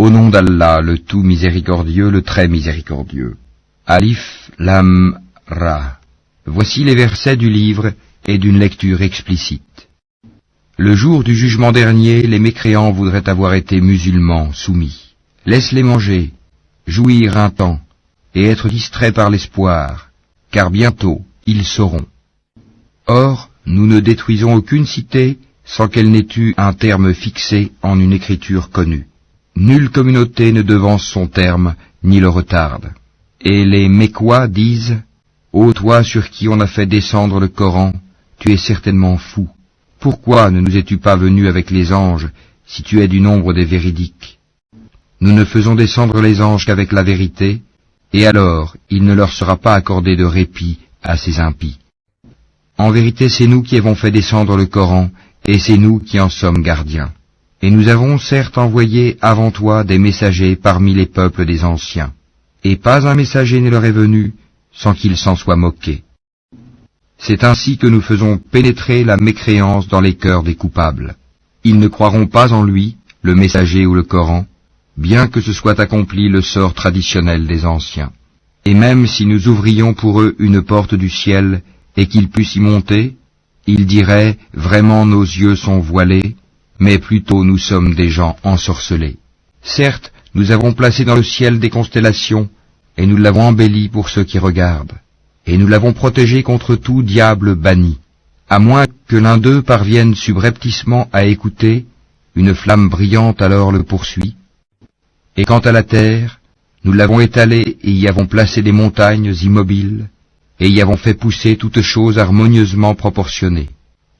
Au nom d'Allah, le tout miséricordieux, le très miséricordieux. Alif, Lam, Ra. Voici les versets du livre et d'une lecture explicite. Le jour du jugement dernier, les mécréants voudraient avoir été musulmans, soumis. Laisse-les manger, jouir un temps, et être distraits par l'espoir, car bientôt ils sauront. Or, nous ne détruisons aucune cité sans qu'elle n'ait eu un terme fixé en une écriture connue. Nulle communauté ne devance son terme, ni le retarde. Et les Mécois disent, « Ô toi sur qui on a fait descendre le Coran, tu es certainement fou. Pourquoi ne nous es-tu pas venu avec les anges, si tu es du nombre des véridiques? Nous ne faisons descendre les anges qu'avec la vérité, et alors il ne leur sera pas accordé de répit à ces impies. En vérité, c'est nous qui avons fait descendre le Coran, et c'est nous qui en sommes gardiens. Et nous avons certes envoyé avant toi des messagers parmi les peuples des anciens, et pas un messager ne leur est venu sans qu'il s'en soit moqué. C'est ainsi que nous faisons pénétrer la mécréance dans les cœurs des coupables. Ils ne croiront pas en lui, le messager ou le Coran, bien que ce soit accompli le sort traditionnel des anciens. Et même si nous ouvrions pour eux une porte du ciel, et qu'ils puissent y monter, ils diraient, vraiment nos yeux sont voilés, mais plutôt nous sommes des gens ensorcelés. Certes, nous avons placé dans le ciel des constellations, et nous l'avons embelli pour ceux qui regardent, et nous l'avons protégé contre tout diable banni. À moins que l'un d'eux parvienne subrepticement à écouter, une flamme brillante alors le poursuit. Et quant à la terre, nous l'avons étalée et y avons placé des montagnes immobiles, et y avons fait pousser toutes choses harmonieusement proportionnées.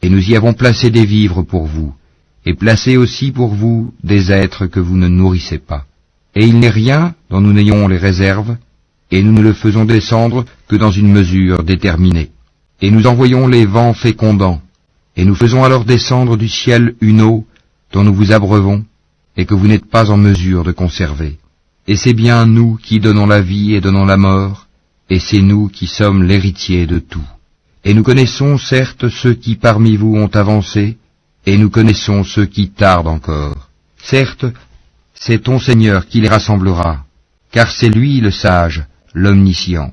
Et nous y avons placé des vivres pour vous, et placé aussi pour vous des êtres que vous ne nourrissez pas. Et il n'est rien dont nous n'ayons les réserves, et nous ne le faisons descendre que dans une mesure déterminée. Et nous envoyons les vents fécondants, et nous faisons alors descendre du ciel une eau dont nous vous abreuvons, et que vous n'êtes pas en mesure de conserver. Et c'est bien nous qui donnons la vie et donnons la mort, et c'est nous qui sommes l'héritier de tout. Et nous connaissons certes ceux qui parmi vous ont avancé, et nous connaissons ceux qui tardent encore. Certes, c'est ton Seigneur qui les rassemblera, car c'est lui le sage, l'omniscient.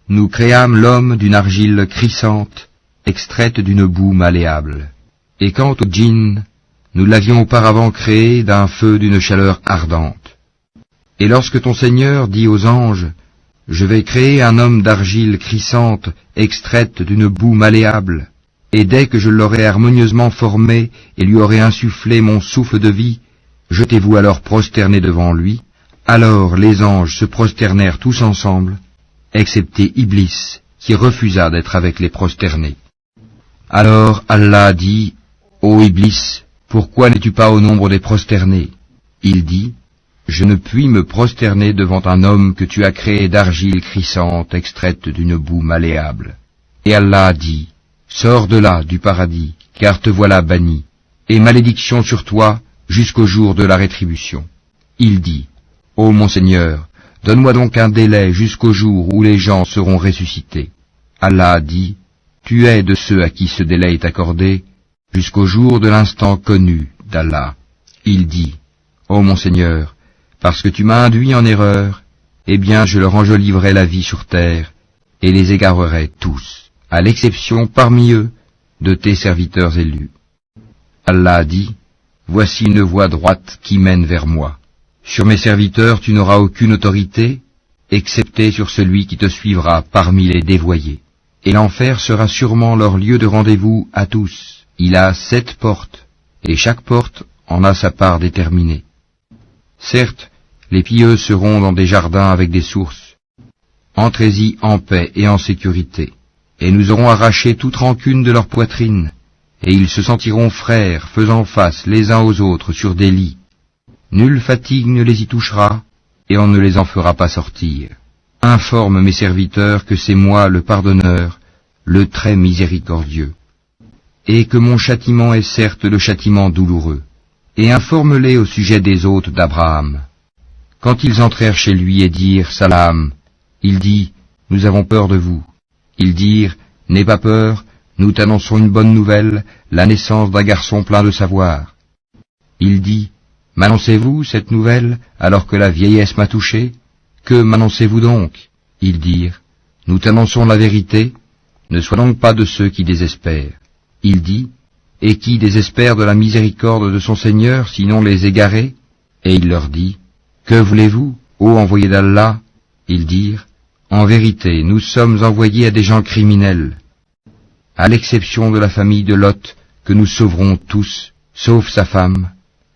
Nous créâmes l'homme d'une argile crissante, extraite d'une boue malléable. Et quant au djinn, nous l'avions auparavant créé d'un feu d'une chaleur ardente. Et lorsque ton Seigneur dit aux anges, « Je vais créer un homme d'argile crissante, extraite d'une boue malléable, et dès que je l'aurai harmonieusement formé et lui aurai insufflé mon souffle de vie, jetez-vous alors prosterné devant lui. » Alors les anges se prosternèrent tous ensemble, excepté Iblis, qui refusa d'être avec les prosternés. Alors Allah dit, « Ô Iblis, pourquoi n'es-tu pas au nombre des prosternés ?» Il dit, « Je ne puis me prosterner devant un homme que tu as créé d'argile crissante extraite d'une boue malléable. » Et Allah dit, « Sors de là, du paradis, car te voilà banni, et malédiction sur toi jusqu'au jour de la rétribution. » Il dit, « Ô mon Seigneur, donne-moi donc un délai jusqu'au jour où les gens seront ressuscités. » Allah dit, « Tu es de ceux à qui ce délai est accordé, jusqu'au jour de l'instant connu d'Allah. » Il dit, « Ô mon Seigneur, parce que tu m'as induit en erreur, eh bien je leur enjoliverai la vie sur terre, et les égarerai tous, à l'exception parmi eux de tes serviteurs élus. » Allah dit, « Voici une voie droite qui mène vers moi. Sur mes serviteurs tu n'auras aucune autorité, excepté sur celui qui te suivra parmi les dévoyés. Et l'enfer sera sûrement leur lieu de rendez-vous à tous. Il a 7 portes, et chaque porte en a sa part déterminée. Certes, les pieux seront dans des jardins avec des sources. Entrez-y en paix et en sécurité, et nous aurons arraché toute rancune de leur poitrine, et ils se sentiront frères, faisant face les uns aux autres sur des lits. Nulle fatigue ne les y touchera, et on ne les en fera pas sortir. Informe mes serviteurs que c'est moi le pardonneur, le très miséricordieux, et que mon châtiment est certes le châtiment douloureux. Et informe-les au sujet des hôtes d'Abraham. Quand ils entrèrent chez lui et dirent « Salam », il dit « Nous avons peur de vous ». Ils dirent « N'aie pas peur, nous t'annonçons une bonne nouvelle, la naissance d'un garçon plein de savoir. » Il dit « M'annoncez-vous cette nouvelle alors que la vieillesse m'a touché? Que m'annoncez-vous donc? Ils dirent, nous t'annonçons la vérité, ne sois donc pas de ceux qui désespèrent. Il dit, et qui désespère de la miséricorde de son Seigneur, sinon les égarés? Et il leur dit, que voulez-vous, ô envoyés d'Allah? Ils dirent, en vérité, nous sommes envoyés à des gens criminels, à l'exception de la famille de Lot, que nous sauverons tous, sauf sa femme.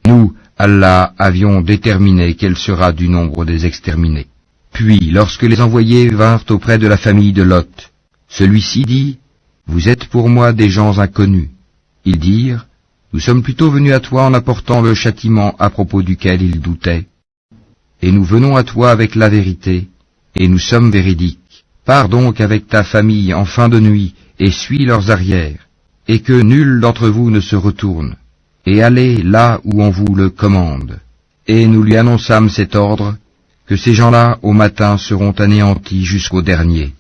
Nous, Allah, avions déterminé qu'elle sera du nombre des exterminés. Puis, lorsque les envoyés vinrent auprès de la famille de Lot, celui-ci dit, vous êtes pour moi des gens inconnus. Ils dirent, nous sommes plutôt venus à toi en apportant le châtiment à propos duquel ils doutaient. Et nous venons à toi avec la vérité, et nous sommes véridiques. Pars donc avec ta famille en fin de nuit, et suis leurs arrières, et que nul d'entre vous ne se retourne, et allez là où on vous le commande. Et nous lui annonçâmes cet ordre, que ces gens-là au matin seront anéantis jusqu'au dernier.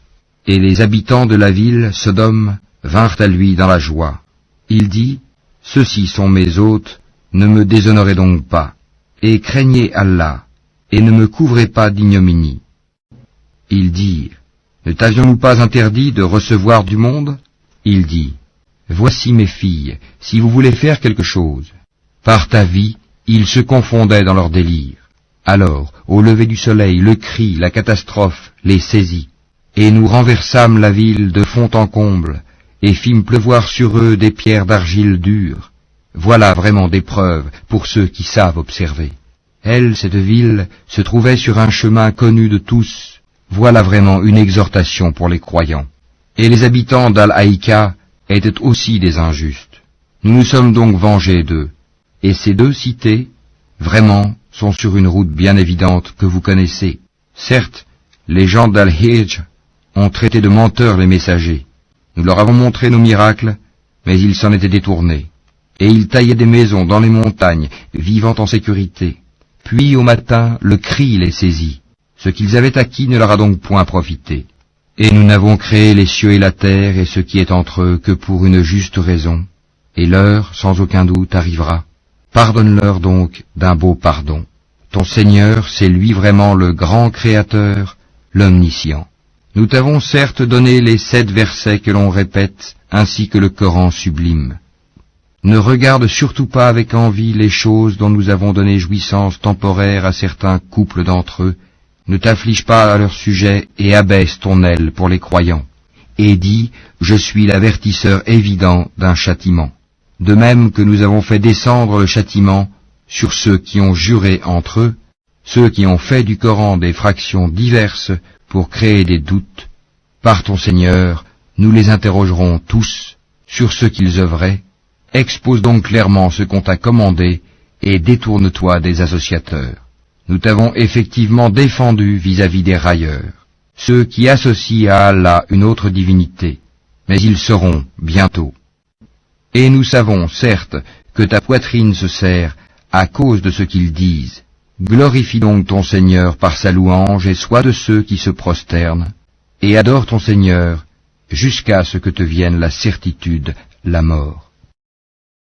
Et les habitants de la ville, Sodome, vinrent à lui dans la joie. Il dit, ceux-ci sont mes hôtes, ne me déshonorez donc pas, et craignez Allah, et ne me couvrez pas d'ignominie. Ils dirent, ne t'avions-nous pas interdit de recevoir du monde? Il dit, voici mes filles, si vous voulez faire quelque chose. Par ta vie, ils se confondaient dans leur délire. Alors, au lever du soleil, le cri, la catastrophe, les saisit. Et nous renversâmes la ville de fond en comble, et fîmes pleuvoir sur eux des pierres d'argile dure. Voilà vraiment des preuves pour ceux qui savent observer. Elle, cette ville, se trouvait sur un chemin connu de tous. Voilà vraiment une exhortation pour les croyants. Et les habitants d'Al-Haïka étaient aussi des injustes. Nous nous sommes donc vengés d'eux. Et ces deux cités, vraiment, sont sur une route bien évidente que vous connaissez. Certes, les gens d'Al-Hijr ont traité de menteurs les messagers. Nous leur avons montré nos miracles, mais ils s'en étaient détournés. Et ils taillaient des maisons dans les montagnes, vivant en sécurité. Puis au matin, le cri les saisit. Ce qu'ils avaient acquis ne leur a donc point profité. Et nous n'avons créé les cieux et la terre et ce qui est entre eux que pour une juste raison. Et l'heure, sans aucun doute, arrivera. Pardonne-leur donc d'un beau pardon. Ton Seigneur, c'est lui vraiment le grand Créateur, l'Omniscient. Nous t'avons certes donné les 7 versets que l'on répète, ainsi que le Coran sublime. Ne regarde surtout pas avec envie les choses dont nous avons donné jouissance temporaire à certains couples d'entre eux. Ne t'afflige pas à leur sujet et abaisse ton aile pour les croyants. Et dis, je suis l'avertisseur évident d'un châtiment. De même que nous avons fait descendre le châtiment sur ceux qui ont juré entre eux, ceux qui ont fait du Coran des fractions diverses pour créer des doutes. Par ton Seigneur, nous les interrogerons tous sur ce qu'ils œuvraient. Expose donc clairement ce qu'on t'a commandé et détourne-toi des associateurs. Nous t'avons effectivement défendu vis-à-vis des railleurs, ceux qui associent à Allah une autre divinité, mais ils seront bientôt. Et nous savons, certes, que ta poitrine se serre à cause de ce qu'ils disent. Glorifie donc ton Seigneur par sa louange et sois de ceux qui se prosternent, et adore ton Seigneur jusqu'à ce que te vienne la certitude, la mort.